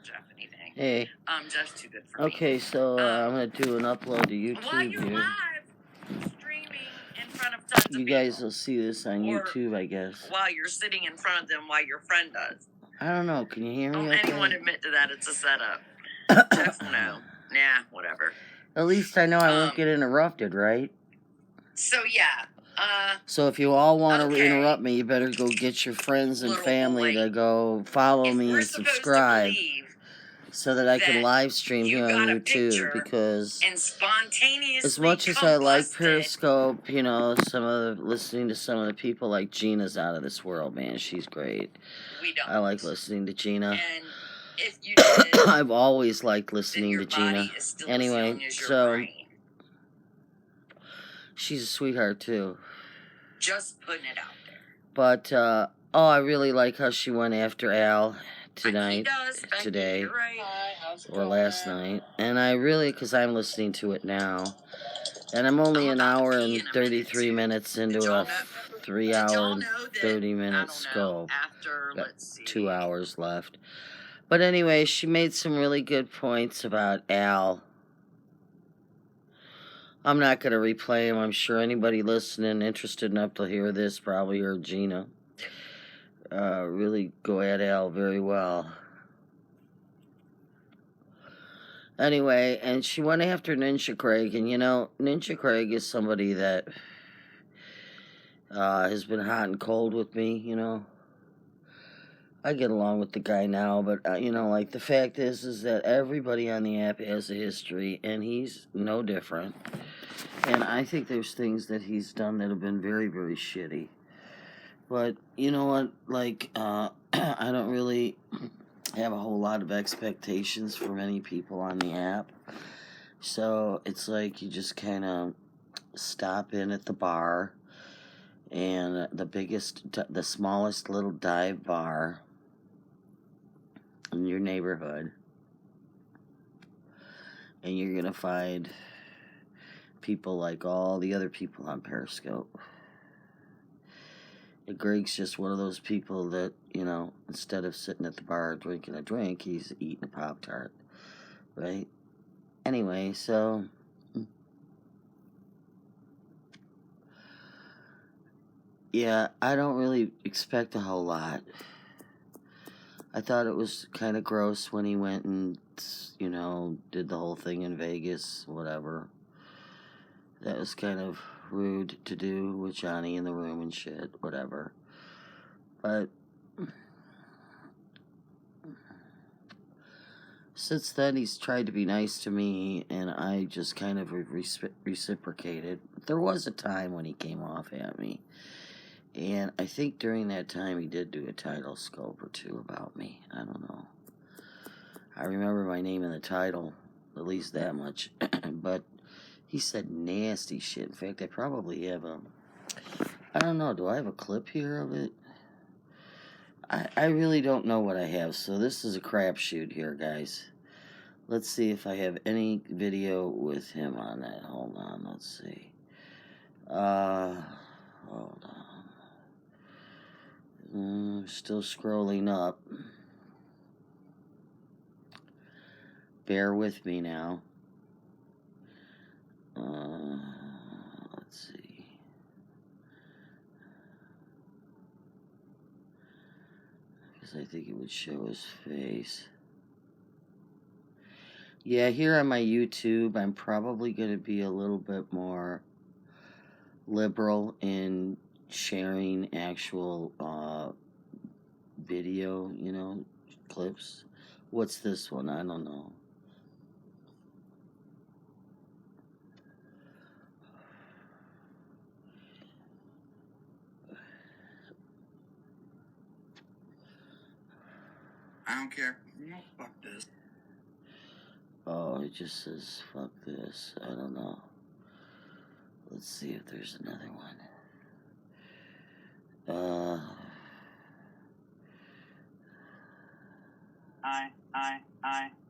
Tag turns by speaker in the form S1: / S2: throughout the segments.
S1: Jeff anything.
S2: Hey.
S1: Jeff's too good for me.
S2: Okay, so I'm going to do an upload to YouTube
S1: while you're
S2: here.
S1: live streaming in front of tons of
S2: You guys will see this on YouTube, I guess.
S1: While you're sitting in front of them while your friend does.
S2: I don't know. Can you hear me
S1: Don't anyone admit to that. It's a setup. Jeff, no. Nah, whatever.
S2: At least I know I won't get interrupted, right?
S1: So, yeah.
S2: So if you all want to interrupt me, you better go get your friends and family to go follow me and subscribe so that I can live stream here on YouTube, because as much as I like Periscope, you know, listening to some of the people, like Gina's out of this world, man. She's great. I like listening to Gina.
S1: And if you did,
S2: I've always liked listening to Gina. Anyway, so she's a sweetheart too.
S1: Just putting it out there.
S2: But I really like how she went after Al today, or last night. And I really, because I'm listening to it now, and I'm only an hour and 33 minutes into a 3 hour and 30 minute scope. Got 2 hours left. But anyway, she made some really good points about Al. I'm not going to replay him. I'm sure anybody listening, interested enough to hear this, probably heard Gina really go at Al very well. Anyway, and she went after NindaGweg, and you know, NindaGweg is somebody that has been hot and cold with me, you know. I get along with the guy now, but, you know, like, the fact is that everybody on the app has a history, and he's no different. And I think there's things that he's done that have been very, very shitty. But, you know what, like, I don't really have a whole lot of expectations from any people on the app. So, it's like you just kind of stop in at the bar, and the smallest little dive bar in your neighborhood, and you're gonna find people like all the other people on Periscope. And Greg's just one of those people that, you know, instead of sitting at the bar drinking a drink, he's eating a Pop-Tart, right? Anyway, so yeah, I don't really expect a whole lot. I thought it was kind of gross when he went and, you know, did the whole thing in Vegas, whatever. That was kind of rude to do with Johnny in the room and shit, whatever. But since then, he's tried to be nice to me, and I just kind of reciprocated. There was a time when he came off at me. And I think during that time he did do a title scope or two about me. I don't know. I remember my name in the title, at least that much. But he said nasty shit. In fact, I probably have I don't know, do I have a clip here of it? I really don't know what I have, so this is a crapshoot here, guys. Let's see if I have any video with him on that. Hold on, let's see. Hold on. Still scrolling up. Bear with me now. Let's see. Because I think it would show his face. Yeah, here on my YouTube, I'm probably going to be a little bit more liberal in sharing actual video, you know, clips. What's this one? I don't know.
S3: I don't care. No, fuck this.
S2: Oh, it just says fuck this. I don't know. Let's see if there's another one.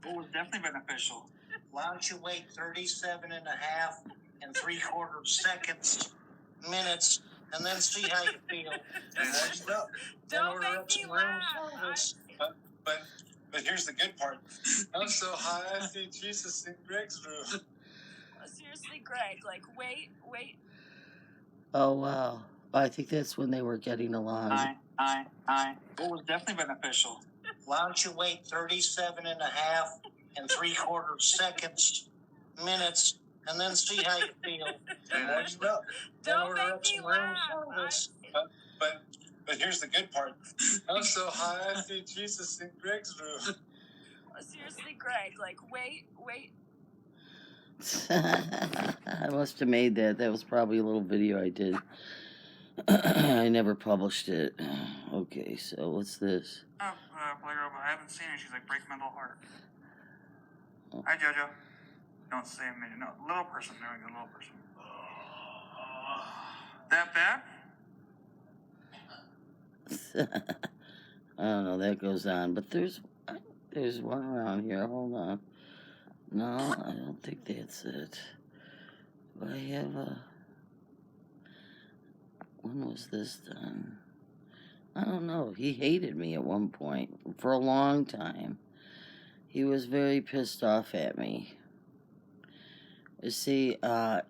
S3: It was definitely beneficial. Why don't you wait 37 and a half and 3/4 seconds, minutes, and then see how you feel.
S1: Don't make me laugh.
S3: But But here's the good part. I'm so high, I see Jesus in Greg's room.
S1: Seriously, Greg, like, wait.
S2: Oh, wow. I think that's when they were getting along.
S3: It was definitely beneficial. Why don't you wait 37 and a half and 3/4 seconds, minutes, and then see how you feel.
S1: Don't make me laugh.
S3: But here's the good part. I'm so high, I see Jesus in Greg's room.
S1: Seriously, Greg, like, wait.
S2: I must have made that. That was probably a little video I did. I never published it. Okay, so what's this?
S4: Oh, Playgirl, but I haven't seen her. She's like, break my little heart. Hi, Jojo. Don't say a minute. No, little person. There we go, little person. That bad?
S2: I don't know, that goes on. But there's one around here. Hold on. No, I don't think that's it. Do I have a... When was this done? I don't know. He hated me at one point. For a long time. He was very pissed off at me. You see,
S4: Coffee?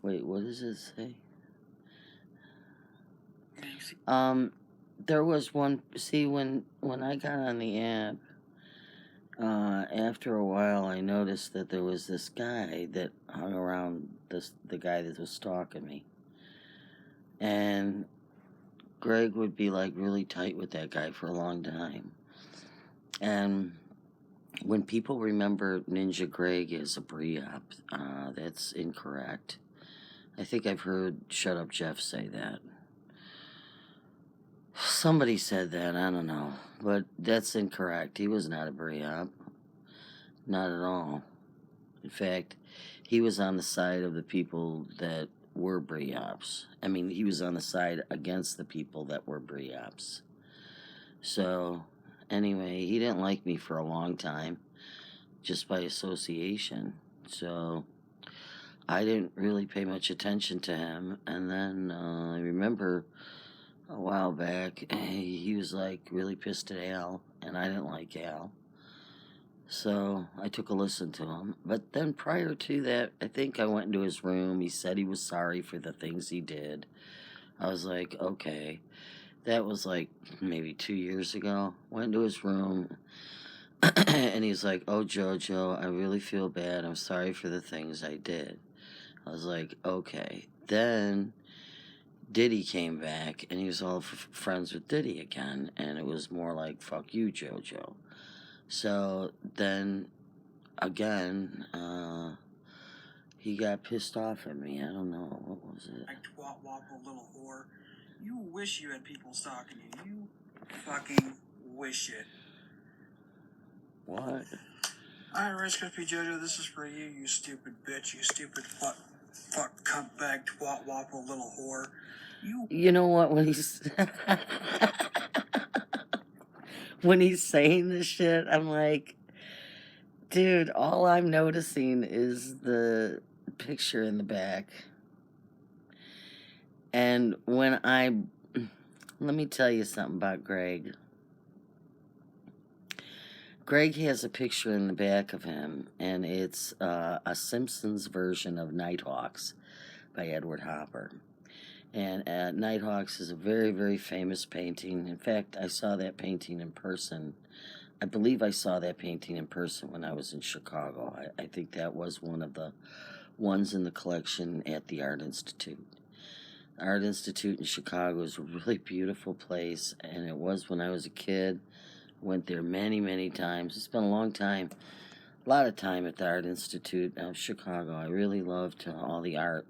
S2: Wait, what does it say? There was one... See, when I got on the app, after a while, I noticed that there was this guy that hung around the guy that was stalking me. And Greg would be like really tight with that guy for a long time. And when people remember NindaGweg as a Briop, that's incorrect. I think I've heard Shut Up Jeff say that. Somebody said that, I don't know. But that's incorrect. He was not a Briop. Not at all. In fact, he was on the side of the people that were Briops. I mean, he was on the side against the people that were Briops. So, anyway, he didn't like me for a long time, just by association. So, I didn't really pay much attention to him. And then, I remember a while back, he was like really pissed at Al, and I didn't like Al. So I took a listen to him. But then prior to that, I think I went into his room. He said he was sorry for the things he did. I was like, okay. That was like maybe 2 years ago. Went into his room. And he's like, oh, Jojo, I really feel bad. I'm sorry for the things I did. I was like, okay. Then Diddy came back. And he was all friends with Diddy again. And it was more like, fuck you, Jojo. So then, again, he got pissed off at me. I don't know. What was it?
S4: Like twat wapple little whore. You wish you had people stalking you. You fucking wish it.
S2: What?
S4: Alright, RiceCrispyJojo, this is for you, you stupid bitch. You stupid fuck cunt bag twat wapple little whore.
S2: You know what? When he's saying this shit, I'm like, dude, all I'm noticing is the picture in the back. And let me tell you something about Greg. Greg has a picture in the back of him, and it's a Simpsons version of Nighthawks by Edward Hopper. And Nighthawks is a very, very famous painting. In fact, I saw that painting in person. I believe I saw that painting in person when I was in Chicago. I think that was one of the ones in the collection at the Art Institute. The Art Institute in Chicago is a really beautiful place, and it was when I was a kid. Went there many, many times. It's been a long time. A lot of time at the Art Institute of Chicago. I really loved all the art.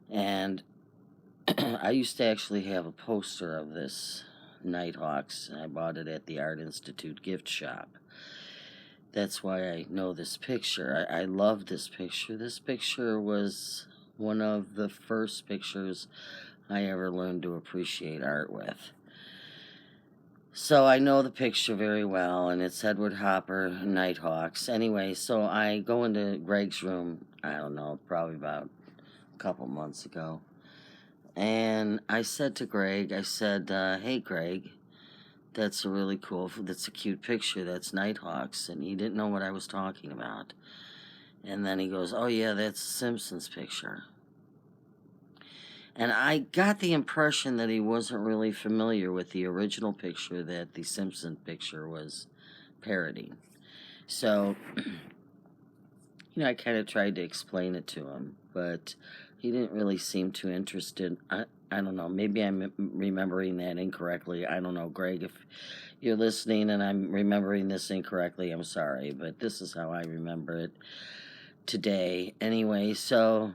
S2: And I used to actually have a poster of this Nighthawks, and I bought it at the Art Institute gift shop. That's why I know this picture. I love this picture. This picture was one of the first pictures I ever learned to appreciate art with. So I know the picture very well, and it's Edward Hopper, Nighthawks. Anyway, so I go into Greg's room, I don't know, probably about a couple months ago. And I said to Greg, I said, hey, Greg, that's a cute picture. That's Nighthawks. And he didn't know what I was talking about. And then he goes, oh, yeah, that's Simpsons picture. And I got the impression that he wasn't really familiar with the original picture that the Simpsons picture was parodying. So, I kind of tried to explain it to him, but he didn't really seem too interested. I don't know. Maybe I'm remembering that incorrectly. I don't know, Greg. If you're listening and I'm remembering this incorrectly, I'm sorry, but this is how I remember it today. Anyway, so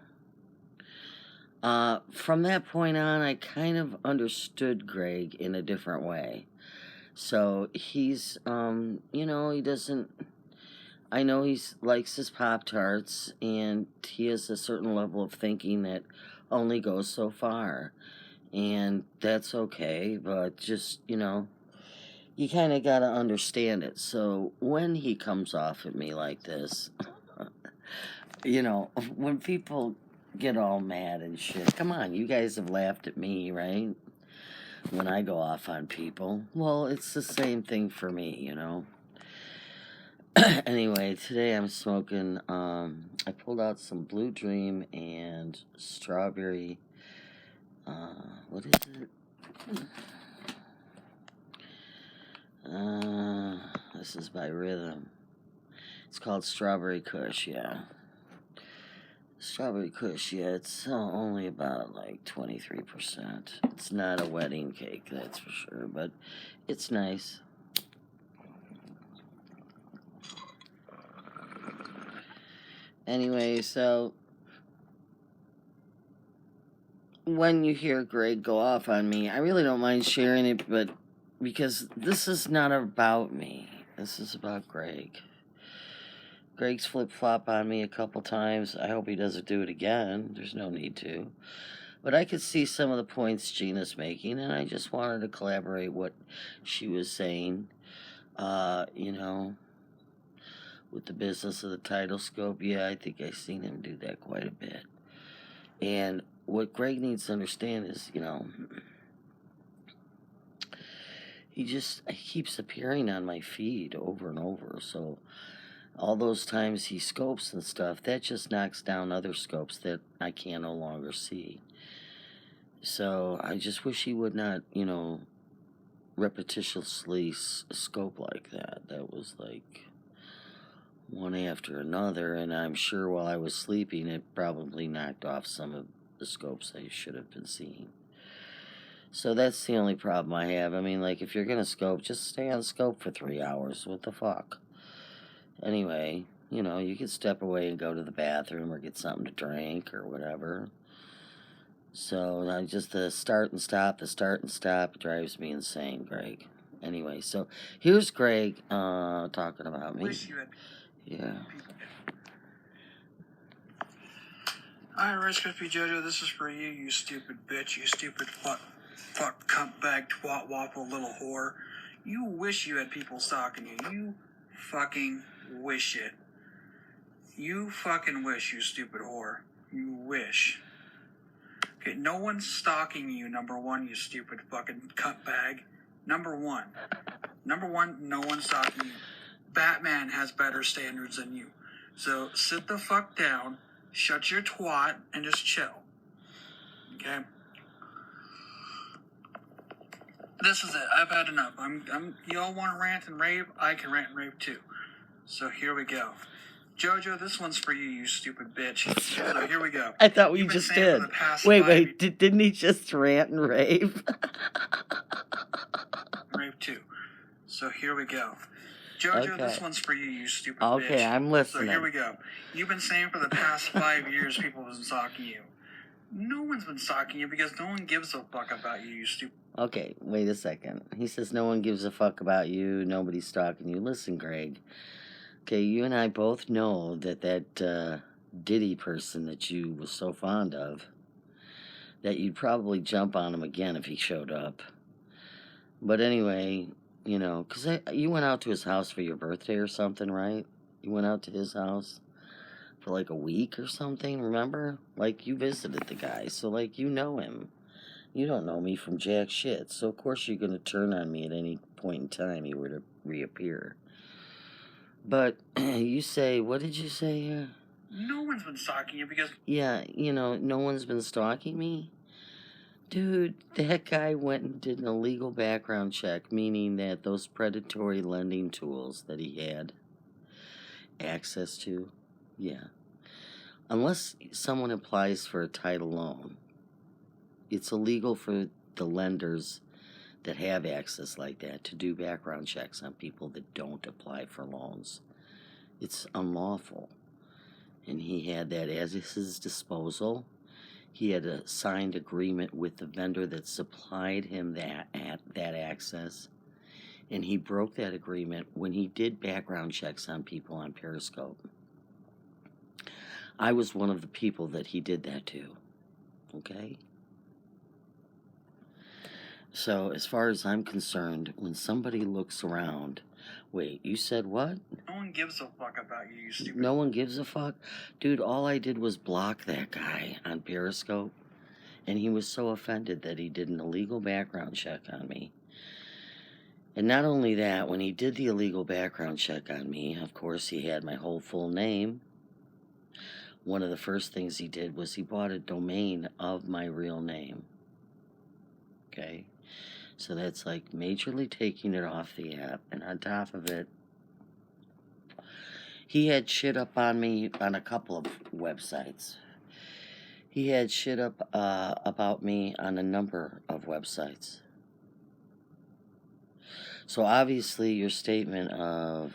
S2: from that point on, I kind of understood Greg in a different way. So he's, he doesn't. I know he likes his Pop-Tarts, and he has a certain level of thinking that only goes so far. And that's okay, but just, you kind of got to understand it. So when he comes off at me like this, when people get all mad and shit, come on, you guys have laughed at me, right? When I go off on people. Well, it's the same thing for me, Anyway, today I'm smoking, I pulled out some Blue Dream and strawberry, what is it? This is by Rhythm. It's called Strawberry Kush, yeah. Strawberry Kush, yeah, it's only about like 23%. It's not a wedding cake, that's for sure, but it's nice. Anyway, so when you hear Greg go off on me, I really don't mind sharing it, but because this is not about me. This is about Greg. Greg's flip-flop on me a couple times. I hope he doesn't do it again. There's no need to. But I could see some of the points Gina's making, and I just wanted to collaborate what she was saying. With the business of the title scope, yeah, I think I've seen him do that quite a bit. And what Greg needs to understand is, he keeps appearing on my feed over and over. So all those times he scopes and stuff, that just knocks down other scopes that I can no longer see. So I just wish he would not, repetitiously scope like that. That was like one after another, and I'm sure while I was sleeping it probably knocked off some of the scopes I should have been seeing. So that's the only problem I have. I mean, like, if you're gonna scope, just stay on scope for 3 hours. What the fuck? Anyway, you can step away and go to the bathroom or get something to drink or whatever. So just the start and stop drives me insane, Greg. Anyway, so here's Greg talking about me. Yeah.
S4: Alright, RiceCrispyJojo, this is for you, you stupid bitch, you stupid fuck, cunt bag, twat, waffle, little whore. You wish you had people stalking you. You fucking wish it. You fucking wish, you stupid whore. You wish. Okay, no one's stalking you, number one, you stupid fucking cunt bag. Number one, no one's stalking you. Batman has better standards than you. So sit the fuck down, shut your twat, and just chill. Okay? This is it. I've had enough. You all want to rant and rave? I can rant and rave too. So here we go. Jojo, this one's for you, you stupid bitch. So here we go.
S2: I thought we just did. Wait, didn't he just rant and rave?
S4: Rave too. So here we go. Jojo, okay. This one's for you, you stupid bitch.
S2: Okay, I'm listening.
S4: So here we go. You've been saying for the past 5 years people have been stalking you. No one's been stalking you because no one gives a fuck about you, you stupid.
S2: Okay, wait a second. He says no one gives a fuck about you, nobody's stalking you. Listen, Greg. Okay, you and I both know that Diddy person that you was so fond of, that you'd probably jump on him again if he showed up. But anyway, because you went out to his house for your birthday or something, right? You went out to his house for like a week or something, remember? Like, you visited the guy, so like, you know him. You don't know me from jack shit, so of course you're going to turn on me at any point in time you were to reappear. But you say, what did you say here?
S4: No one's been stalking you because...
S2: Yeah, no one's been stalking me? Dude, that guy went and did an illegal background check, meaning that those predatory lending tools that he had access to, yeah. Unless someone applies for a title loan, it's illegal for the lenders that have access like that to do background checks on people that don't apply for loans. It's unlawful. And he had that at his disposal. He had a signed agreement with the vendor that supplied him that access, and he broke that agreement when he did background checks on people on Periscope. I was one of the people that he did that to, okay? So, as far as I'm concerned, when somebody looks around... Wait, you said what?
S4: No one gives a fuck about you, you stupid...
S2: No one gives a fuck? Dude, all I did was block that guy on Periscope, and he was so offended that he did an illegal background check on me. And not only that, when he did the illegal background check on me, of course he had my whole full name. One of the first things he did was he bought a domain of my real name. Okay? So that's like majorly taking it off the app. And on top of it, he had shit up on me on a couple of websites. He had shit up about me on a number of websites. So obviously your statement of...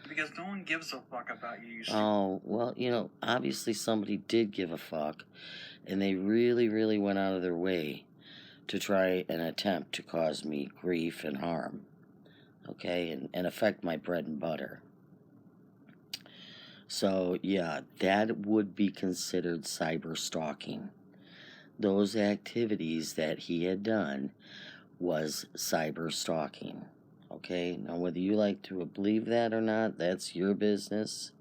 S4: Because no one gives a fuck about you, you stupid...
S2: Oh, well, obviously somebody did give a fuck. And they really, really went out of their way to try and attempt to cause me grief and harm, okay, and affect my bread and butter. So, yeah, that would be considered cyber stalking. Those activities that he had done was cyber stalking, okay? Now, whether you like to believe that or not, that's your business.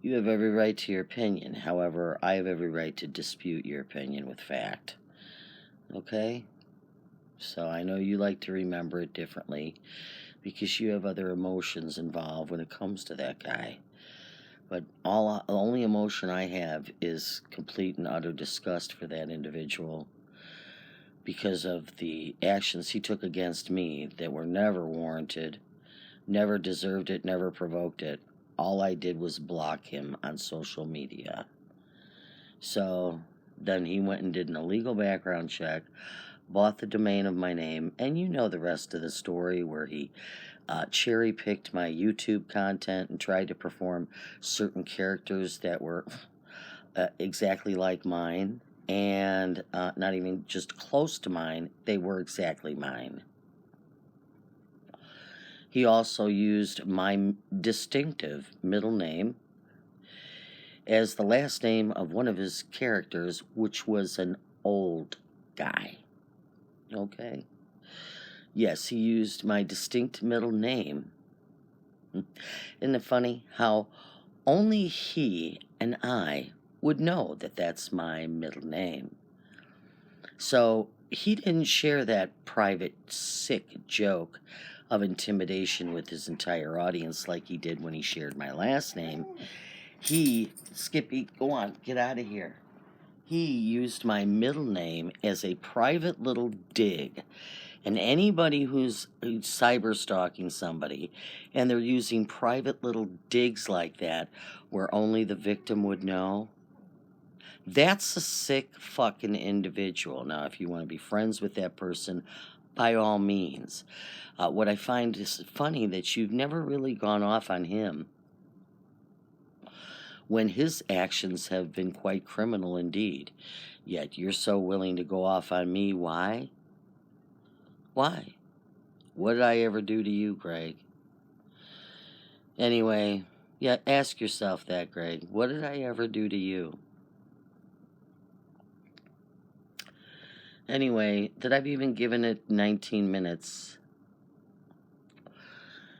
S2: You have every right to your opinion. However, I have every right to dispute your opinion with fact. Okay? So I know you like to remember it differently because you have other emotions involved when it comes to that guy. But the only emotion I have is complete and utter disgust for that individual because of the actions he took against me that were never warranted, never deserved it, never provoked it. All I did was block him on social media. So then he went and did an illegal background check, bought the domain of my name, and you know the rest of the story where he cherry-picked my YouTube content and tried to perform certain characters that were exactly like mine, and not even just close to mine, they were exactly mine. He also used my distinctive middle name as the last name of one of his characters, which was an old guy. Okay? Yes, he used my distinct middle name. Isn't it funny how only he and I would know that that's my middle name? So he didn't share that private, sick joke of intimidation with his entire audience like he did when he shared my last name. Skippy, go on, get out of here. He used my middle name as a private little dig. And anybody who's cyber stalking somebody and they're using private little digs like that where only the victim would know, that's a sick fucking individual. Now, if you want to be friends with that person, by all means. What I find is funny that you've never really gone off on him when his actions have been quite criminal indeed. Yet you're so willing to go off on me. Why? Why? What did I ever do to you, Greg? Anyway, yeah, ask yourself that, Greg. What did I ever do to you? Anyway, that I've even given it 19 minutes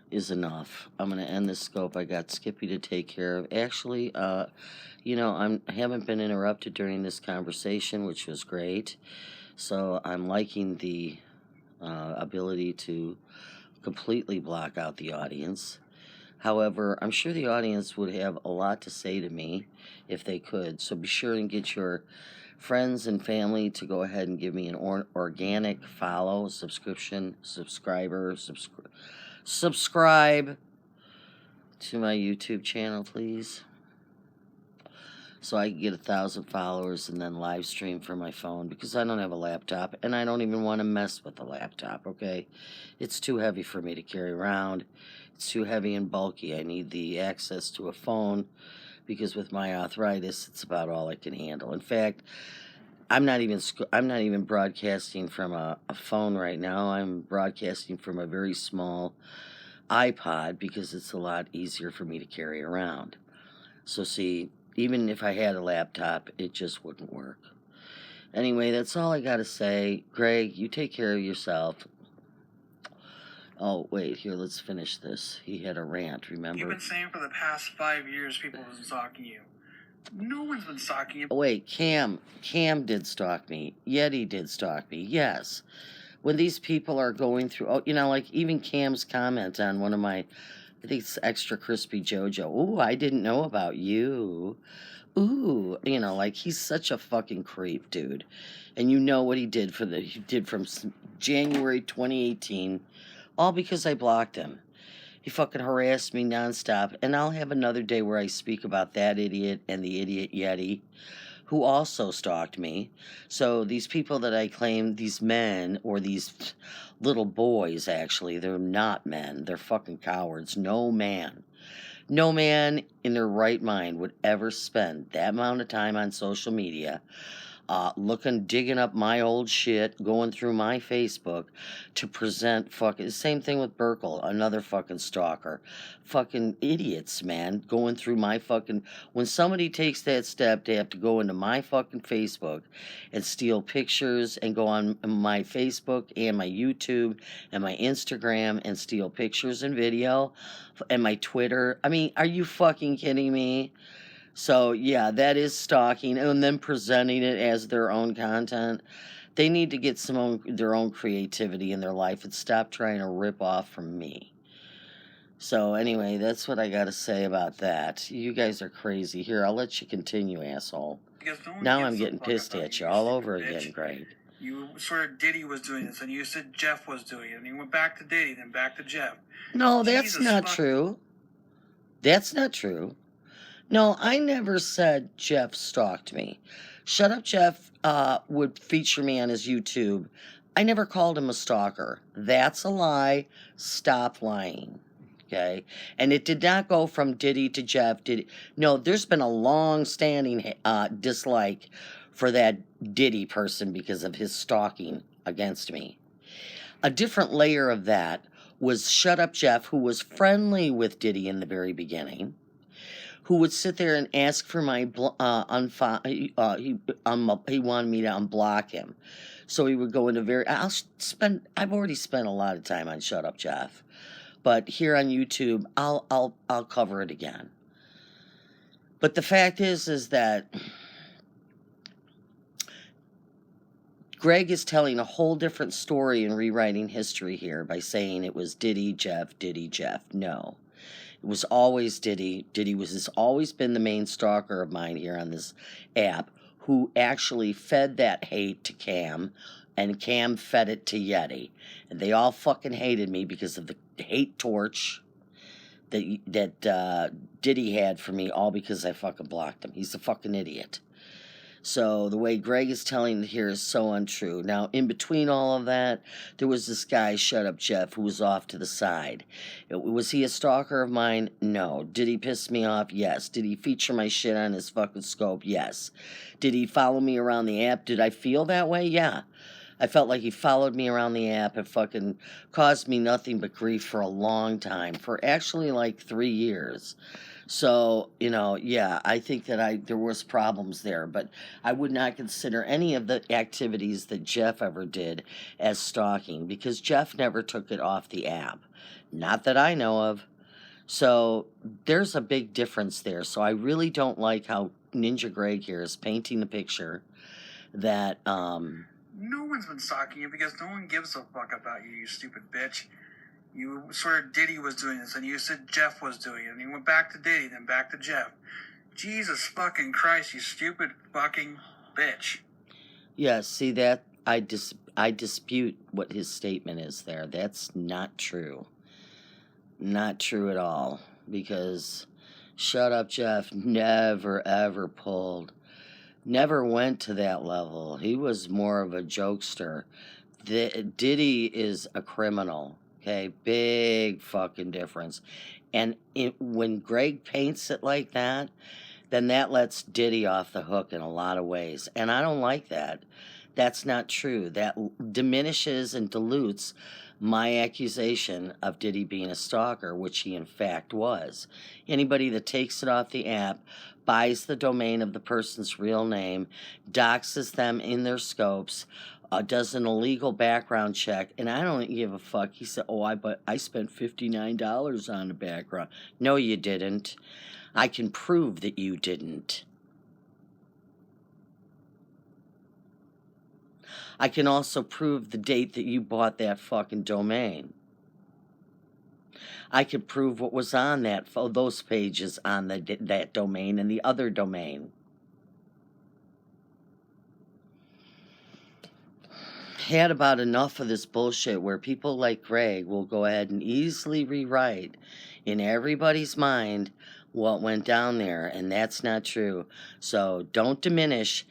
S2: is enough. I'm going to end this scope. I got Skippy to take care of. Actually, I haven't been interrupted during this conversation, which was great. So I'm liking the ability to completely block out the audience. However, I'm sure the audience would have a lot to say to me if they could. So be sure and get your friends and family to go ahead and give me an organic follow, subscription, subscribe to my YouTube channel, please. So I can get 1,000 followers and then live stream from my phone, because I don't have a laptop and I don't even want to mess with the laptop, okay? It's too heavy for me to carry around. It's too heavy and bulky. I need the access to a phone, because with my arthritis, it's about all I can handle. In fact, I'm not even broadcasting from a phone right now. I'm broadcasting from a very small iPod, because it's a lot easier for me to carry around. So see, even if I had a laptop, it just wouldn't work. Anyway, that's all I gotta say. Greg, you take care of yourself. Oh, wait, here, let's finish this. He had a rant, remember?
S4: You've been saying for the past 5 years people have been stalking you. No one's been stalking you.
S2: Oh, wait, Cam did stalk me. Yeti did stalk me, yes. When these people are going through, oh, you know, like even Cam's comment on one of my, I think it's Extra Crispy Jojo. Ooh, I didn't know about you. Ooh, you know, like he's such a fucking creep, dude. And you know what he did from January 2018, all because I blocked him. He fucking harassed me nonstop, and I'll have another day where I speak about that idiot and the idiot Yeti, who also stalked me. So these people that I claim, these men, or these little boys, actually, they're not men. They're fucking cowards. No man in their right mind would ever spend that amount of time on social media, digging up my old shit, going through my Facebook to present fucking, same thing with Burkle, another fucking stalker. Fucking idiots, man, going through my fucking, when somebody takes that step to have to go into my fucking Facebook and steal pictures and go on my Facebook and my YouTube and my Instagram and steal pictures and video and my Twitter. I mean, are you fucking kidding me? So, yeah, that is stalking, and then presenting it as their own content. They need to get their own creativity in their life and stop trying to rip off from me. So, anyway, that's what I got to say about that. You guys are crazy. Here, I'll let you continue, asshole. Now I'm getting pissed at you all over again, Greg.
S4: You sort of Diddy was doing this, and you said Jeff was doing it, and you went back to Diddy, then back to Jeff.
S2: No, that's not true. That's not true. No, I never said Jeff stalked me. Shut Up Jeff would feature me on his YouTube. I never called him a stalker. That's a lie. Stop lying. Okay? And it did not go from Diddy to Jeff. No, there's been a long-standing dislike for that Diddy person because of his stalking against me. A different layer of that was Shut Up Jeff, who was friendly with Diddy in the very beginning, who would sit there and ask for my he wanted me to unblock him. So he would go into I've already spent a lot of time on Shut Up Jeff, but here on YouTube I'll cover it again. But the fact is that Greg is telling a whole different story and rewriting history here by saying it was Diddy, Jeff. No. It was always Diddy. Diddy has always been the main stalker of mine here on this app, who actually fed that hate to Cam, and Cam fed it to Yeti. And they all fucking hated me because of the hate torch that Diddy had for me, all because I fucking blocked him. He's a fucking idiot. So the way Greg is telling it here is so untrue. Now, in between all of that, there was this guy, Shut Up Jeff, who was off to the side. Was he a stalker of mine? No. Did he piss me off? Yes. Did he feature my shit on his fucking scope? Yes. Did he follow me around the app? Did I feel that way? Yeah. I felt like he followed me around the app and fucking caused me nothing but grief for a long time, for actually like 3 years. So, you know, yeah, I think that there was problems there, but I would not consider any of the activities that Jeff ever did as stalking, because Jeff never took it off the app. Not that I know of. So there's a big difference there. So I really don't like how NindaGweg here is painting the picture that
S4: No one's been stalking you because no one gives a fuck about you, you stupid bitch. You swear Diddy was doing this, and you said Jeff was doing it, and you went back to Diddy, then back to Jeff. Jesus fucking Christ, you stupid fucking bitch.
S2: Yeah, see that I dispute what his statement is there. That's not true. Not true at all. Because Shut Up Jeff never ever never went to that level. He was more of a jokester. Diddy is a criminal. Okay, big fucking difference. And when Greg paints it like that, then that lets Diddy off the hook in a lot of ways. And I don't like that. That's not true. That diminishes and dilutes my accusation of Diddy being a stalker, which he in fact was. Anybody that takes it off the app, buys the domain of the person's real name, doxes them in their scopes, does an illegal background check, and I don't give a fuck. He said, I spent $59 on the background. No, you didn't. I can prove that you didn't. I can also prove the date that you bought that fucking domain. I can prove what was on those pages on that domain and the other domain. Had about enough of this bullshit where people like Greg will go ahead and easily rewrite in everybody's mind what went down there, and that's not true. So don't diminish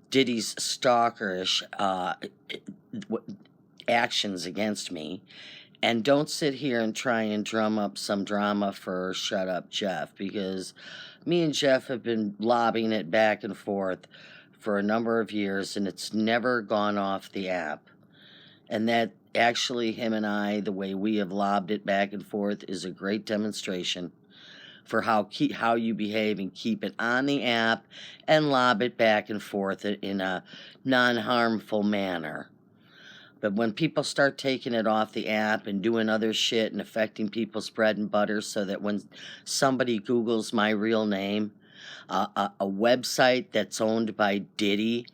S2: Diddy's stalkerish actions against me, and don't sit here and try and drum up some drama for Shut Up Jeff, because me and Jeff have been lobbying it back and forth for a number of years, and it's never gone off the app. And that actually, him and I, the way we have lobbed it back and forth, is a great demonstration for how you behave and keep it on the app and lob it back and forth in a non-harmful manner. But when people start taking it off the app and doing other shit and affecting people's bread and butter, so that when somebody Googles my real name, a website that's owned by Diddy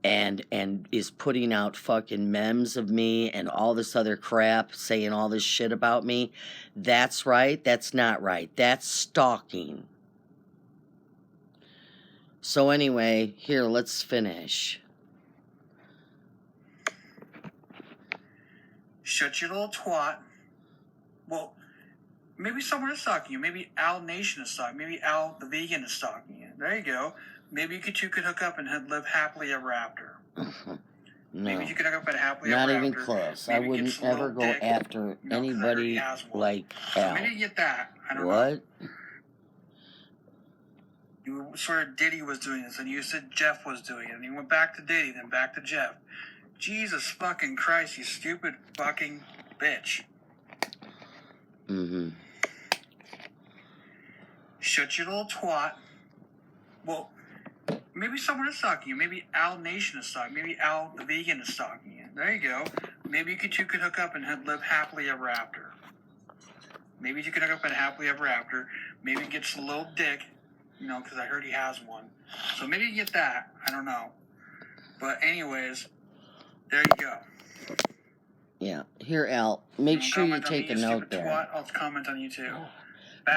S2: and is putting out fucking memes of me and all this other crap, saying all this shit about me, that's right, that's not right. That's stalking. So anyway, here, let's finish.
S4: Shut your little twat. Well, maybe someone is stalking you. Maybe Al Nation is stalking you. Maybe Al the Vegan is stalking you. There you go. Maybe you two could hook up and live happily ever after.
S2: No.
S4: Maybe you could hook up and happily
S2: Not
S4: ever
S2: even
S4: after.
S2: close.
S4: Maybe
S2: I wouldn't ever go after anybody like Al.
S4: So maybe you get that. I don't know.
S2: What?
S4: You swear Diddy was doing this, and you said Jeff was doing it, and you went back to Diddy, then back to Jeff. Jesus fucking Christ, you stupid fucking bitch.
S2: Mm-hmm.
S4: Shut your little twat. Well, maybe someone is stalking you. Maybe Al Nation is stalking you. Maybe Al the Vegan is stalking you. There you go. Maybe you two could hook up and live happily ever after. Maybe you could hook up and happily ever after. Maybe get a little dick, because I heard he has one. So maybe you get that. I don't know. But anyways, there you go.
S2: Yeah. Here, Al, make sure you take a note there.
S4: Twat. I'll comment on you too.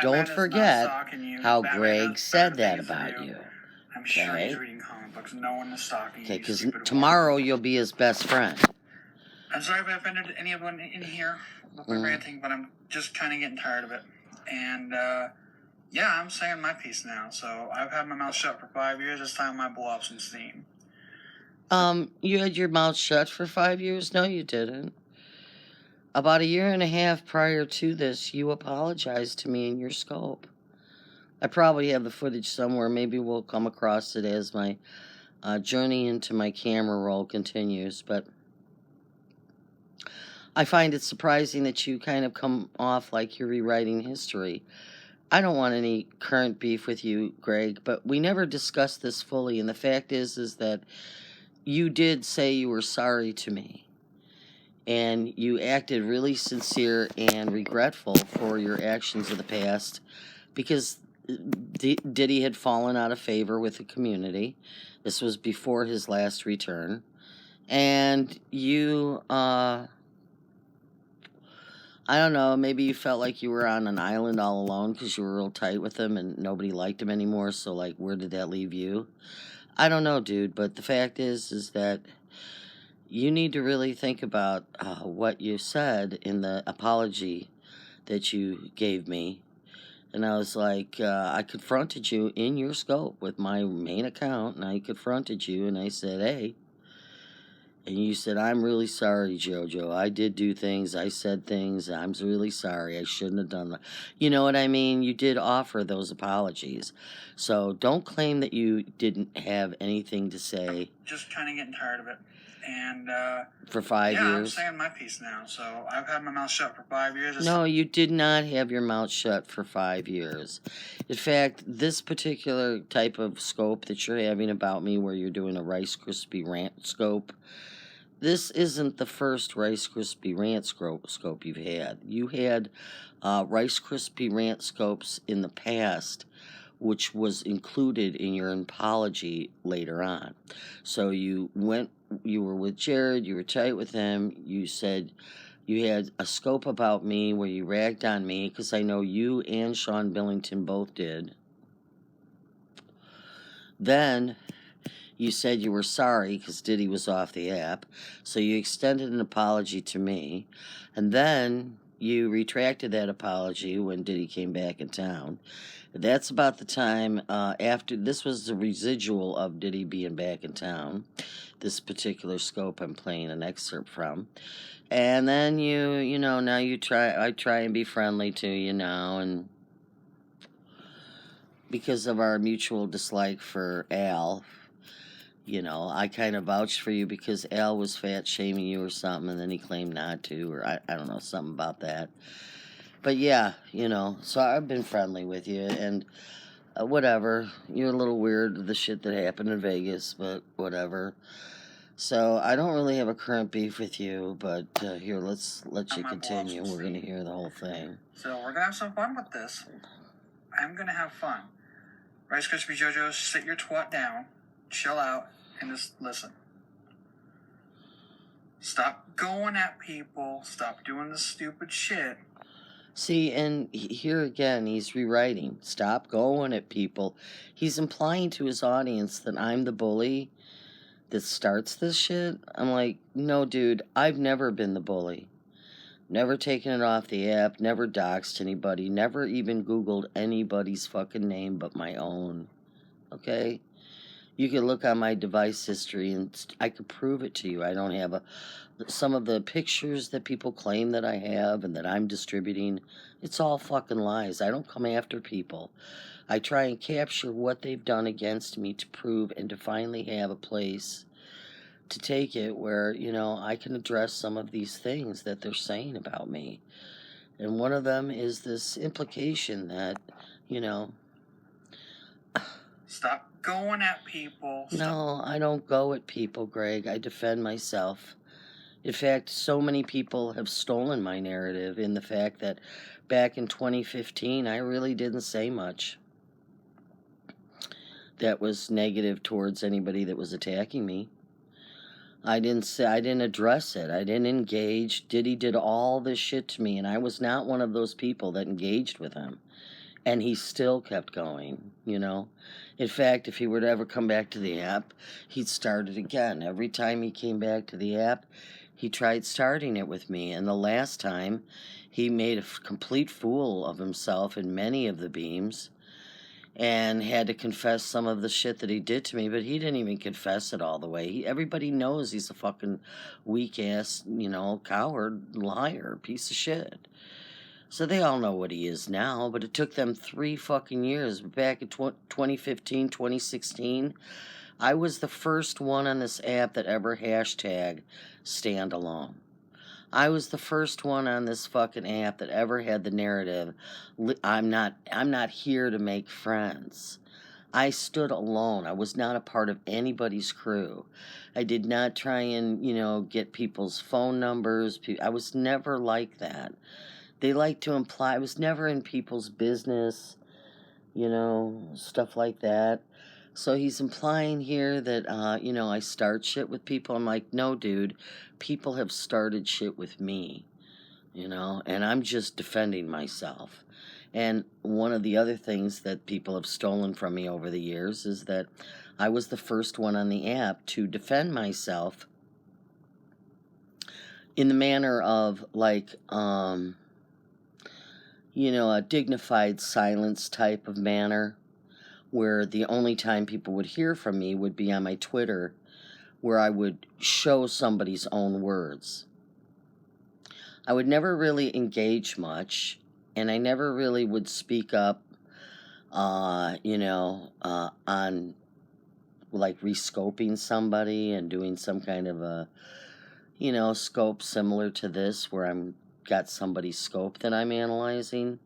S2: Don't forget how Greg said that about you.
S4: I'm sure he's reading comic books. No one is stalking you.
S2: Okay, because tomorrow you'll be his best friend.
S4: I'm sorry if I offended anyone in here with my ranting, but I'm just kind of getting tired of it. And, I'm saying my piece now. So I've had my mouth shut for 5 years. It's time I blow up some steam.
S2: You had your mouth shut for 5 years? No, you didn't. About 1.5 years prior to this, you apologized to me in your scope. I probably have the footage somewhere. Maybe we'll come across it as my journey into my camera roll continues. But I find it surprising that you kind of come off like you're rewriting history. I don't want any current beef with you, Greg, but we never discussed this fully. And the fact is that you did say you were sorry to me. And you acted really sincere and regretful for your actions of the past, because Diddy had fallen out of favor with the community. This was before his last return. And you, I don't know, maybe you felt like you were on an island all alone because you were real tight with him and nobody liked him anymore, so, like, where did that leave you? I don't know, dude, but the fact is that you need to really think about what you said in the apology that you gave me. And I was like, I confronted you in your scope with my main account, and I confronted you, and I said, hey, and you said, I'm really sorry, JoJo. I did do things. I said things. I'm really sorry. I shouldn't have done that. You know what I mean? You did offer those apologies. So don't claim that you didn't have anything to say.
S4: Just kind of getting tired of it. And,
S2: for 5 years?
S4: Yeah, I'm saying my piece now. So I've had my mouth shut for 5 years.
S2: No, you did not have your mouth shut for 5 years. In fact, this particular type of scope that you're having about me, where you're doing a Rice Krispie rant scope, this isn't the first Rice Krispie rant scope you've had. You had Rice Krispie rant scopes in the past, which was included in your apology later on. So you were with Jared, you were tight with him, you said you had a scope about me where you ragged on me, because I know you and Sean Billington both did. Then you said you were sorry because Diddy was off the app, so you extended an apology to me, and then you retracted that apology when Diddy came back in town. That's about the time after, this was the residual of Diddy being back in town, this particular scope I'm playing an excerpt from. And then now I try and be friendly to you now, and because of our mutual dislike for Al, I kind of vouched for you because Al was fat shaming you or something, and then he claimed not to, or I don't know, something about that. But yeah, so I've been friendly with you, and whatever. You're a little weird, the shit that happened in Vegas, but whatever. So I don't really have a current beef with you, but here, let's let you continue. We're going to hear the whole thing.
S4: So we're going to have some fun with this. I'm going to have fun. Rice Krispie JoJo, sit your twat down, chill out, and just listen. Stop going at people. Stop doing the stupid shit.
S2: See, and here again, he's rewriting. Stop going at people. He's implying to his audience that I'm the bully that starts this shit. I'm like, no, dude, I've never been the bully. Never taken it off the app, never doxed anybody, never even Googled anybody's fucking name but my own. Okay? You can look on my device history and I could prove it to you. I don't have some of the pictures that people claim that I have and that I'm distributing. It's all fucking lies. I don't come after people. I try and capture what they've done against me to prove and to finally have a place to take it where, I can address some of these things that they're saying about me. And one of them is this implication that,
S4: Stop going at people.
S2: No, I don't go at people, Greg. I defend myself. In fact, so many people have stolen my narrative in the fact that back in 2015, I really didn't say much that was negative towards anybody that was attacking me. I didn't address it. I didn't engage. Diddy did all this shit to me, and I was not one of those people that engaged with him. And he still kept going, In fact, if he were to ever come back to the app, he'd start it again. Every time he came back to the app, he tried starting it with me. And the last time, he made a complete fool of himself in many of the beams and had to confess some of the shit that he did to me, but he didn't even confess it all the way. Everybody knows he's a fucking weak-ass, coward, liar, piece of shit. So they all know what he is now, but it took them 3 fucking years. Back in 2015, 2016, I was the first one on this app that ever hashtag stand alone. I was the first one on this fucking app that ever had the narrative, I'm not here to make friends. I stood alone. I was not a part of anybody's crew. I did not try and, get people's phone numbers. I was never like that. They like to imply I was never in people's business, stuff like that. So he's implying here that, I start shit with people. I'm like, no, dude, people have started shit with me, and I'm just defending myself. And one of the other things that people have stolen from me over the years is that I was the first one on the app to defend myself in the manner of, like, a dignified silence type of manner, where the only time people would hear from me would be on my Twitter, where I would show somebody's own words. I would never really engage much, and I never really would speak up, on like rescoping somebody and doing some kind of a, scope similar to this, where I'm got somebody's scope that I'm analyzing.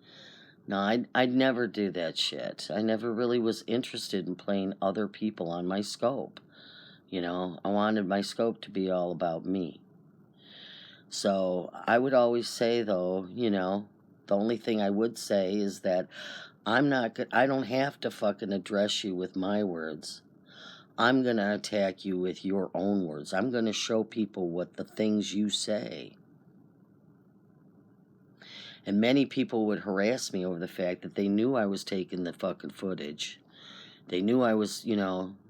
S2: No, I'd never do that shit. I never really was interested in playing other people on my scope. I wanted my scope to be all about me. So I would always say, though, the only thing I would say is that I don't have to fucking address you with my words. I'm going to attack you with your own words. I'm going to show people what the things you say. And many people would harass me over the fact that they knew I was taking the fucking footage. They knew I was,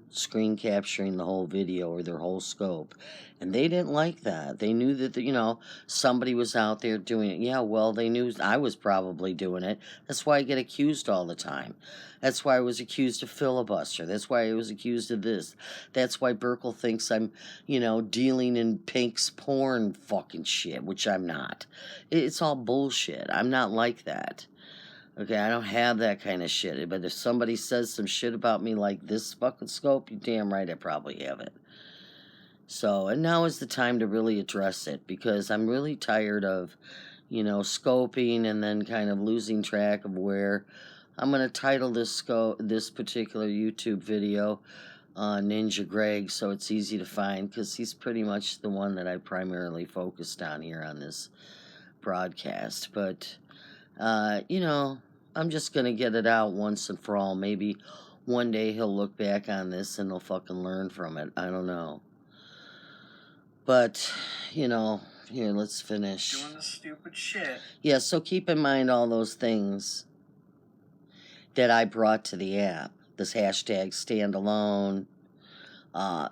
S2: screen capturing the whole video or their whole scope. And they didn't like that. They knew that, somebody was out there doing it. Yeah, well, they knew I was probably doing it. That's why I get accused all the time. That's why I was accused of filibuster. That's why I was accused of this. That's why Burkle thinks I'm, dealing in Pink's porn fucking shit, which I'm not. It's all bullshit. I'm not like that. Okay, I don't have that kind of shit. But if somebody says some shit about me like this fucking scope, you're damn right I probably have it. So, and now is the time to really address it, because I'm really tired of, scoping and then kind of losing track of where. I'm going to title this particular YouTube video NindaGweg, so it's easy to find, because he's pretty much the one that I primarily focused on here on this broadcast. But, I'm just going to get it out once and for all. Maybe one day he'll look back on this and he'll fucking learn from it. I don't know. But, here, let's finish.
S4: Doing this stupid shit.
S2: Yeah, so keep in mind all those things that I brought to the app. This hashtag standalone.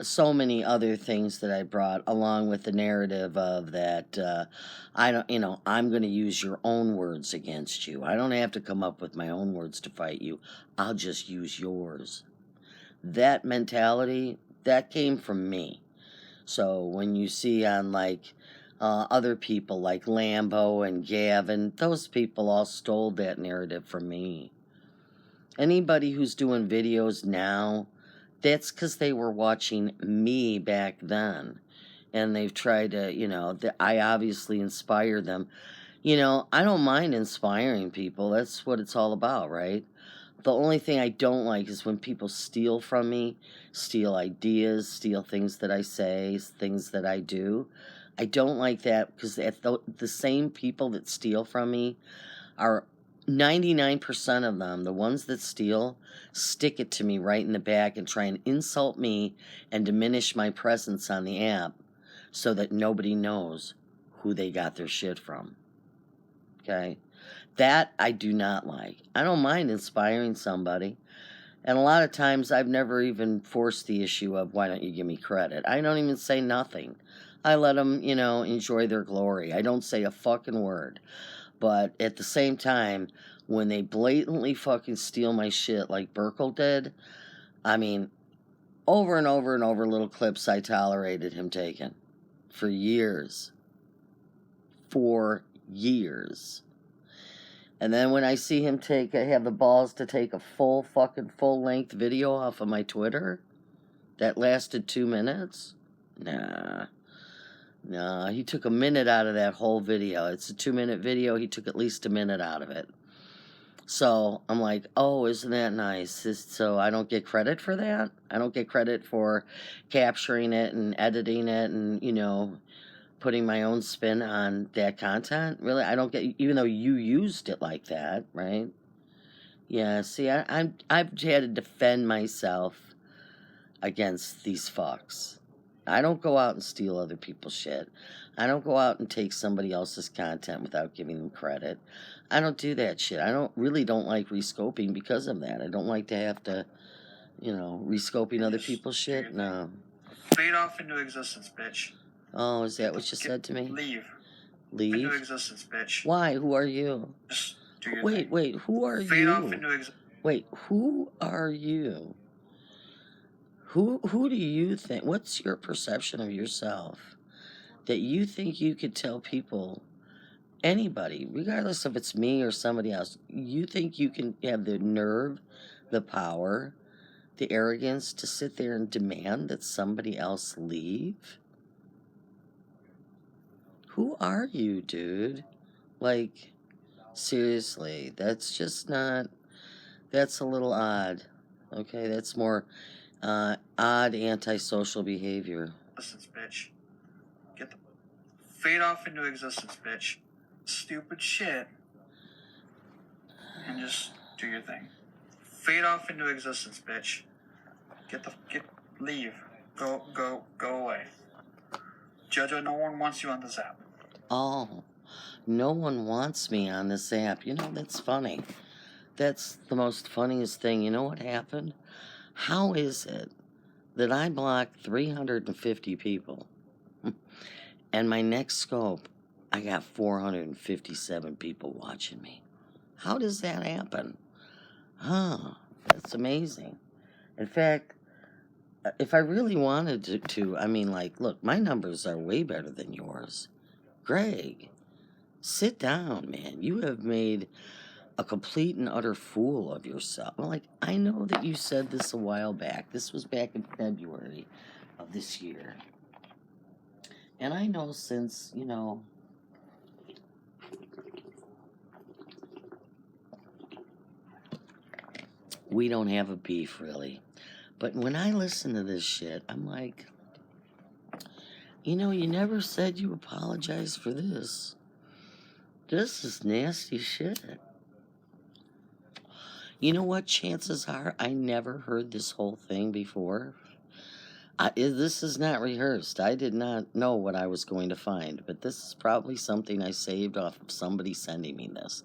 S2: So many other things that I brought, along with the narrative of that, I'm going to use your own words against you. I don't have to come up with my own words to fight you. I'll just use yours. That mentality, that came from me. So when you see on, like, other people like Lambo and Gavin, those people all stole that narrative from me. Anybody who's doing videos now, that's because they were watching me back then. And they've tried to, I obviously inspire them. I don't mind inspiring people. That's what it's all about, right? The only thing I don't like is when people steal from me, steal ideas, steal things that I say, things that I do. I don't like that, because the same people that steal from me are 99% of them, the ones that steal, stick it to me right in the back and try and insult me and diminish my presence on the app so that nobody knows who they got their shit from. Okay? That I do not like. I don't mind inspiring somebody. And a lot of times I've never even forced the issue of, why don't you give me credit? I don't even say nothing. I let them, enjoy their glory. I don't say a fucking word. But at the same time, when they blatantly fucking steal my shit like Burkle did, I mean, over and over and over little clips I tolerated him taking for years. For years. And then when I see him have the balls to take a full length video off of my Twitter that lasted 2 minutes, nah, he took a minute out of that whole video. It's a 2-minute video. He took at least a minute out of it. So I'm like, oh, isn't that nice? So I don't get credit for that? I don't get credit for capturing it and editing it and, putting my own spin on that content? Really? I don't get, even though you used it like that, right? Yeah, see, I've had to defend myself against these fucks. I don't go out and steal other people's shit. I don't go out and take somebody else's content without giving them credit. I don't do that shit. I don't like rescoping because of that. I don't like to have to, rescoping other people's shit. No.
S4: Fade off into existence, bitch.
S2: Oh, is that what you said to me?
S4: Leave.
S2: Leave?
S4: Into existence, bitch.
S2: Why? Who are you?
S4: Just do your
S2: Wait,
S4: thing.
S2: who are
S4: Fade
S2: you?
S4: off into existence.
S2: Wait, who are you? Who do you think? What's your perception of yourself that you think you could tell people, anybody, regardless if it's me or somebody else, you think you can have the nerve, the power, the arrogance to sit there and demand that somebody else leave? Who are you, dude? Like, seriously, that's just not, that's a little odd. Okay, that's more odd antisocial behavior.
S4: Existence, bitch. Get the fade off into existence, bitch. Stupid shit. And just do your thing. Fade off into existence, bitch. Leave. Go away. Jojo, no one wants you on this app.
S2: Oh, no one wants me on this app. That's funny. That's the most funniest thing. You know what happened? How is it that I blocked 350 people and my next scope, I got 457 people watching me? How does that happen? That's amazing. In fact, if I really wanted to, look, my numbers are way better than yours. Greg, sit down, man. You have made a complete and utter fool of yourself. I know that you said this a while back. This was back in February of this year. And I know since, we don't have a beef, really. But when I listen to this shit, I'm like, you never said you apologized for this. This is nasty shit. You know what? Chances are I never heard this whole thing before. This is not rehearsed. I did not know what I was going to find, but this is probably something I saved off of somebody sending me this.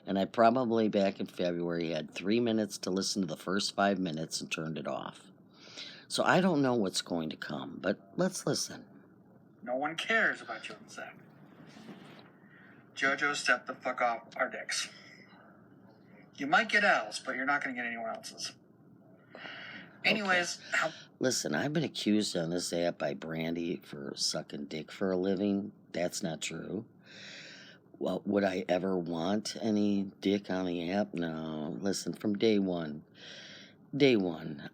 S2: And I probably, back in February, had 3 minutes to listen to the first 5 minutes and turned it off. So I don't know what's going to come, but let's listen.
S4: No one cares about you on this app. Jojo, step the fuck off our dicks. You might get L's, but you're not going to get anyone else's. Anyways,
S2: okay. Listen, I've been accused on this app by Brandy for sucking dick for a living. That's not true. Well, would I ever want any dick on the app? No. Listen, from day one,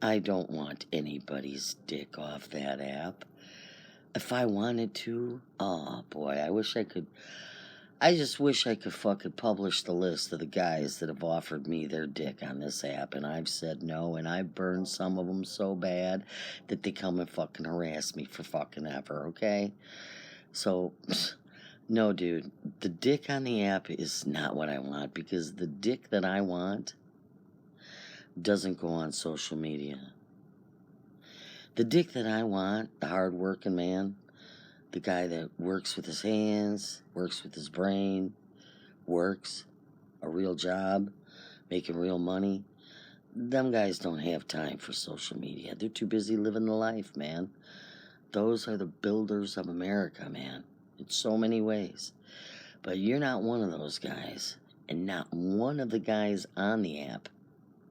S2: I don't want anybody's dick off that app. If I wanted to, oh boy, I just wish I could fucking publish the list of the guys that have offered me their dick on this app, and I've said no, and I've burned some of them so bad that they come and fucking harass me for fucking ever, okay? So, no, dude, the dick on the app is not what I want, because the dick that I want doesn't go on social media. The dick that I want, the hard-working man, the guy that works with his hands, works with his brain, works a real job, making real money. Them guys don't have time for social media. They're too busy living the life, man. Those are the builders of America, man, in so many ways. But you're not one of those guys, and not one of the guys on the app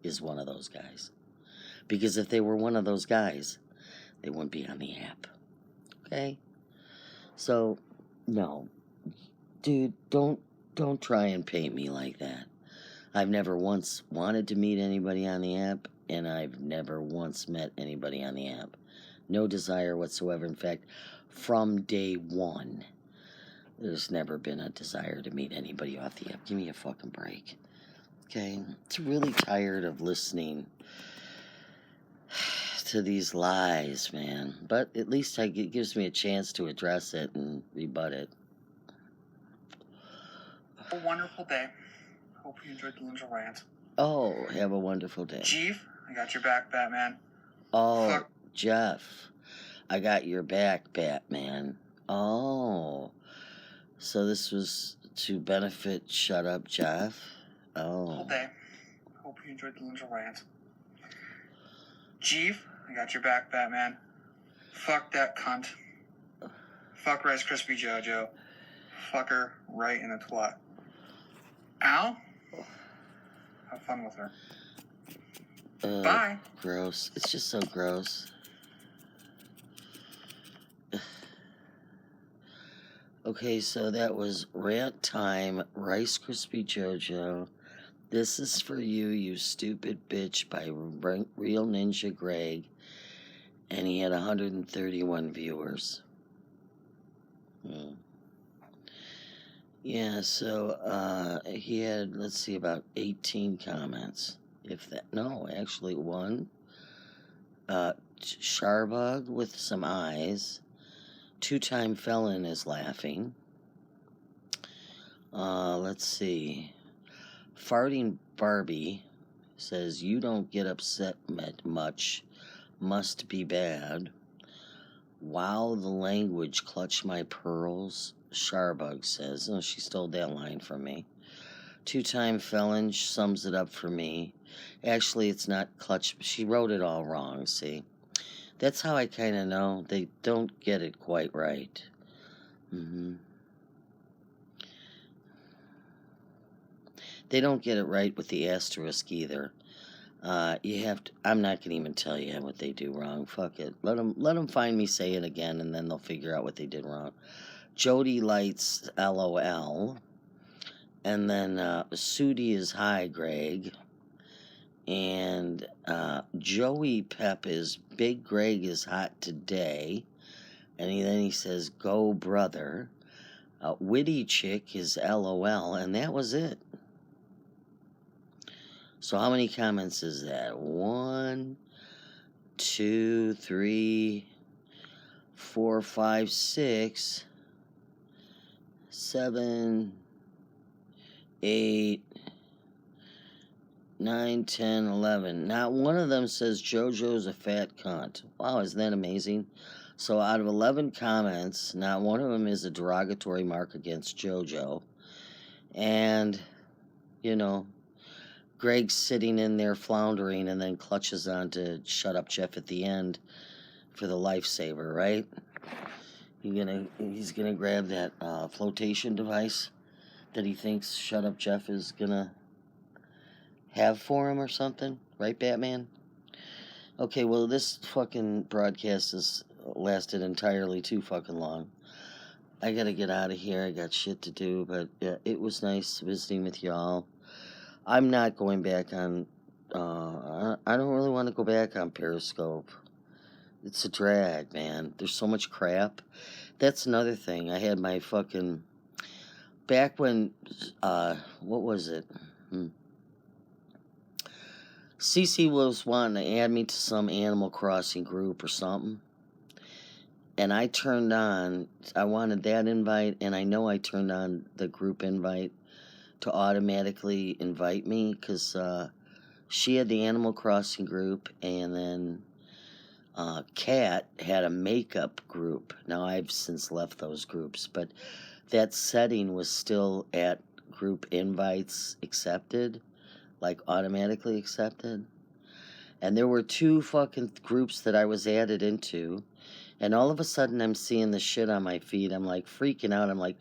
S2: is one of those guys. Because if they were one of those guys, they wouldn't be on the app. Okay? So, no. Dude, don't try and paint me like that. I've never once wanted to meet anybody on the app, and I've never once met anybody on the app. No desire whatsoever. In fact, from day one, there's never been a desire to meet anybody off the app. Give me a fucking break. Okay? It's really tired of listening to these lies, man. But at least it gives me a chance to address it and rebut it.
S4: a wonderful day. Hope you enjoyed the Ninja Rant.
S2: Oh, have a wonderful day.
S4: Chief, I got your back, Batman.
S2: Oh,
S4: Fuck
S2: Jeff, I got your back, Batman. Oh, so this was to benefit Shut Up Jeff? Oh.
S4: Whole day. Hope you enjoyed the little rant. Chief, I got your back, Batman. Fuck that cunt. Fuck RiceCrispyJojo. Fuck her right in the twat. Al? Have fun with her. Bye.
S2: Gross. It's just so gross. Okay, so that was Rant Time, RiceCrispyJojo. This is for you, you stupid bitch, by Real NindaGweg. And he had 131 viewers. Yeah, so he had, let's see, about 18 comments. If that, no, actually one. Sharbug with some eyes. Two-time felon is laughing. Let's see. Farting Barbie says, you don't get upset much. Must be bad. Wow, the language, clutch my pearls. Sharbug says, oh, she stole that line from me. Two-time felon sums it up for me. Actually, it's not clutch. She wrote it all wrong, see. That's how I kind of know. They don't get it quite right. They don't get it right with the asterisk either. You have to, I'm not going to even tell you what they do wrong. Fuck it. Let them find me say it again, and then they'll figure out what they did wrong. Jody Lights, LOL. And then Sudi is hi, Greg. And Joey Pep is Big Greg is hot today. And then he says, go brother. Witty Chick is LOL. And that was it. So how many comments is that? 1, 2, 3, 4, 5, 6, 7, 8, 9, 10, 11. Not one of them says JoJo's a fat cunt. Wow, isn't that amazing? So out of 11 comments, not one of them is a derogatory mark against JoJo. And, you know, Greg's sitting in there floundering and then clutches on to Shut Up Jeff at the end for the lifesaver, right? He's gonna grab that flotation device that he thinks Shut Up Jeff is gonna have for him or something, right, Batman? Okay, well, this fucking broadcast has lasted entirely too fucking long. I gotta get out of here. I got shit to do, but it was nice visiting with y'all. I'm not going back on, I don't really want to go back on Periscope. It's a drag, man. There's so much crap. That's another thing. I had my fucking, back when, what was it? Cece was wanting to add me to some Animal Crossing group or something. And I turned on, I wanted that invite, and I know I turned on the group invite to automatically invite me, because she had the Animal Crossing group, and then Kat had a makeup group. Now, I've since left those groups, but that setting was still at group invites accepted, like automatically accepted. And there were 2 fucking groups that I was added into, and all of a sudden I'm seeing the shit on my feed. I'm like freaking out. I'm like,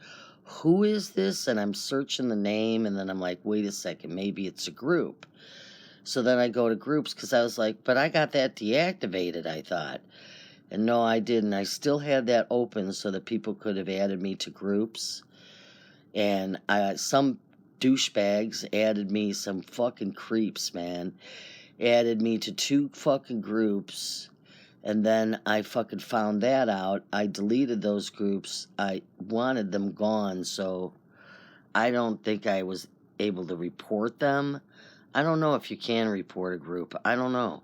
S2: who is this? And I'm searching the name, and then I'm like, wait a second, maybe it's a group. So then I go to groups, because I was like, but I got that deactivated, I thought. And no, I didn't. I still had that open so that people could have added me to groups. And some douchebags added me, some fucking creeps, man, added me to 2 fucking groups. And then I fucking found that out. I deleted those groups. I wanted them gone, so I don't think I was able to report them. I don't know if you can report a group. I don't know.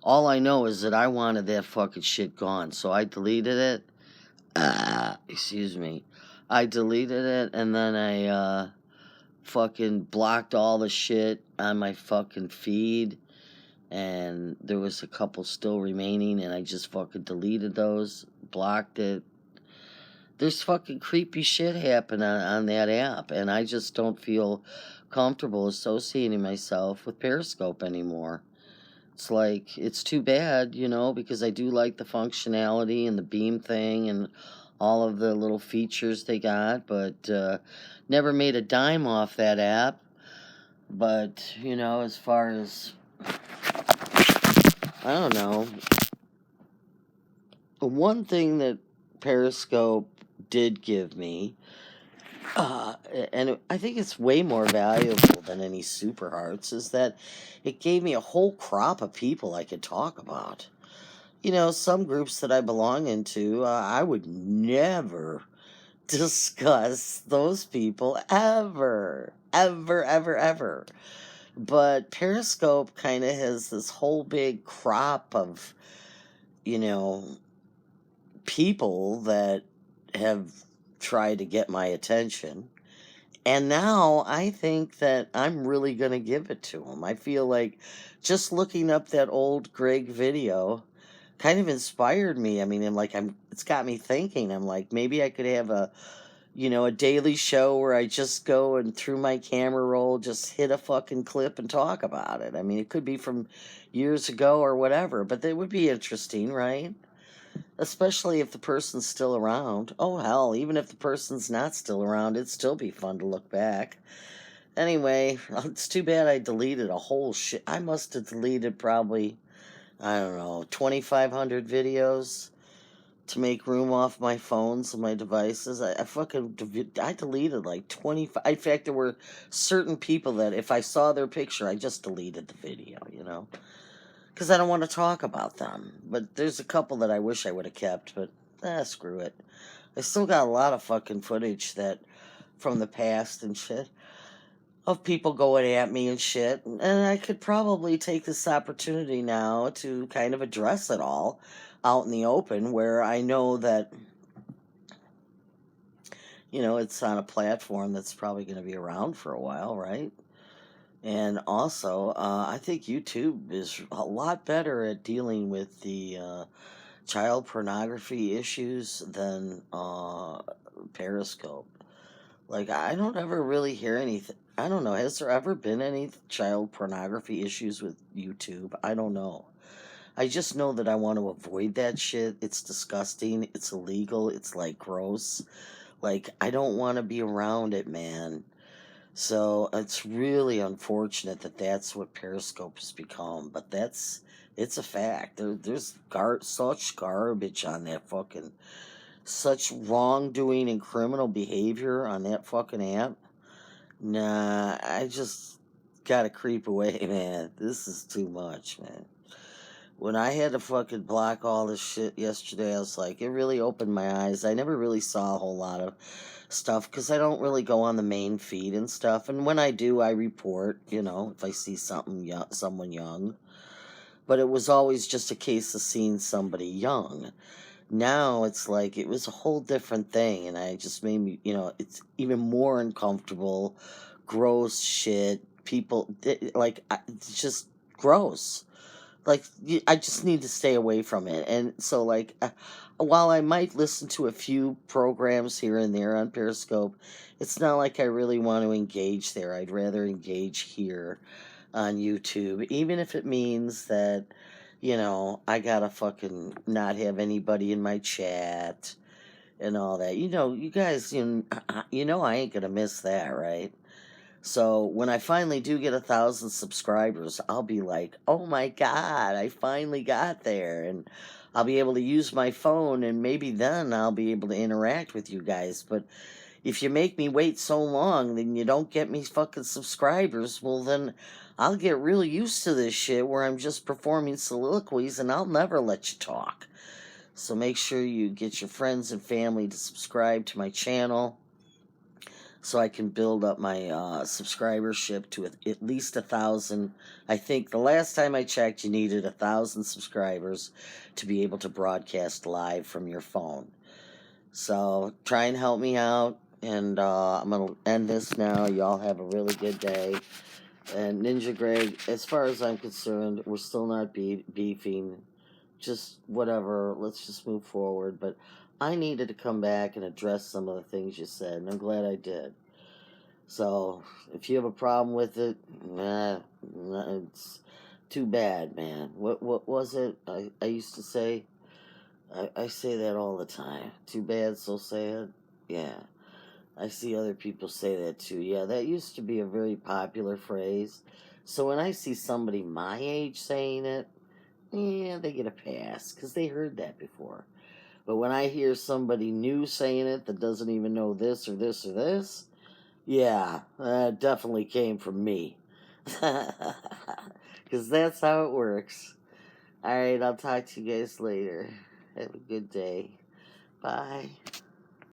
S2: All I know is that I wanted that fucking shit gone, so I deleted it. Excuse me. I deleted it, and then I fucking blocked all the shit on my fucking feed. and there was a couple still remaining, and I just fucking deleted those, blocked it. There's fucking creepy shit happening on that app, and I just don't feel comfortable associating myself with Periscope anymore. It's like, it's too bad, because I do like the functionality and the beam thing and all of the little features they got, but never made a dime off that app. But, as far as, I don't know, one thing that Periscope did give me, and I think it's way more valuable than any Super Hearts, is that it gave me a whole crop of people I could talk about. Some groups that I belong into, I would never discuss those people ever, ever, ever, ever. But Periscope kind of has this whole big crop of, people that have tried to get my attention. And now I think that I'm really going to give it to them. I feel like just looking up that old Greg video kind of inspired me. I mean, it's got me thinking. I'm like, maybe I could have a daily show where I just go and through my camera roll, just hit a fucking clip and talk about it. I mean, it could be from years ago or whatever, but it would be interesting, right? Especially if the person's still around. Oh, hell, even if the person's not still around, it'd still be fun to look back. Anyway, it's too bad I deleted a whole shit. I must have deleted probably, I don't know, 2,500 videos to make room off my phones and my devices. I deleted like 25. In fact, there were certain people that if I saw their picture, I just deleted the video, because I don't want to talk about them. But there's a couple that I wish I would have kept, but screw it. I still got a lot of fucking footage that from the past and shit of people going at me and shit, and I could probably take this opportunity now to kind of address it all out in the open, where I know that it's on a platform that's probably going to be around for a while, right? And also, I think YouTube is a lot better at dealing with the child pornography issues than Periscope. Like, I don't ever really hear anything. I don't know. Has there ever been any child pornography issues with YouTube? I don't know. I just know that I want to avoid that shit. It's disgusting. It's illegal. It's like gross. Like, I don't want to be around it, man. So it's really unfortunate that that's what Periscope has become. But it's a fact. There's such garbage on that fucking, such wrongdoing and criminal behavior on that fucking app. Nah, I just gotta creep away, man. This is too much, man. When I had to fucking block all this shit yesterday, I was like, it really opened my eyes. I never really saw a whole lot of stuff because I don't really go on the main feed and stuff. And when I do, I report, if I see something someone young. But it was always just a case of seeing somebody young. Now it's like it was a whole different thing, and I just made me, it's even more uncomfortable, gross shit. People, it's just gross. Like, I just need to stay away from it. And so, like, while I might listen to a few programs here and there on Periscope, it's not like I really want to engage there. I'd rather engage here on YouTube, even if it means that, I gotta fucking not have anybody in my chat and all that. You guys, I ain't gonna miss that, right? So when I finally do get 1,000 subscribers, I'll be like, oh my God, I finally got there. And I'll be able to use my phone, and maybe then I'll be able to interact with you guys. But if you make me wait so long, then you don't get me fucking subscribers, well then I'll get real used to this shit where I'm just performing soliloquies and I'll never let you talk. So make sure you get your friends and family to subscribe to my channel, so I can build up my subscribership to at least 1,000. I think the last time I checked, you needed 1,000 subscribers to be able to broadcast live from your phone. So try and help me out, and I'm going to end this now. Y'all have a really good day, And NindaGweg, as far as I'm concerned, we're still not beefing. Just whatever. Let's just move forward. But I needed to come back and address some of the things you said, and I'm glad I did. So, if you have a problem with it, it's too bad, man. What was it? I used to say, I say that all the time. Too bad, so sad. Yeah. I see other people say that too. Yeah, that used to be a very popular phrase. So when I see somebody my age saying it, yeah, they get a pass because they heard that before. But when I hear somebody new saying it that doesn't even know this or this or this, yeah, that definitely came from me. Because that's how it works. Alright, I'll talk to you guys later. Have a good day. Bye.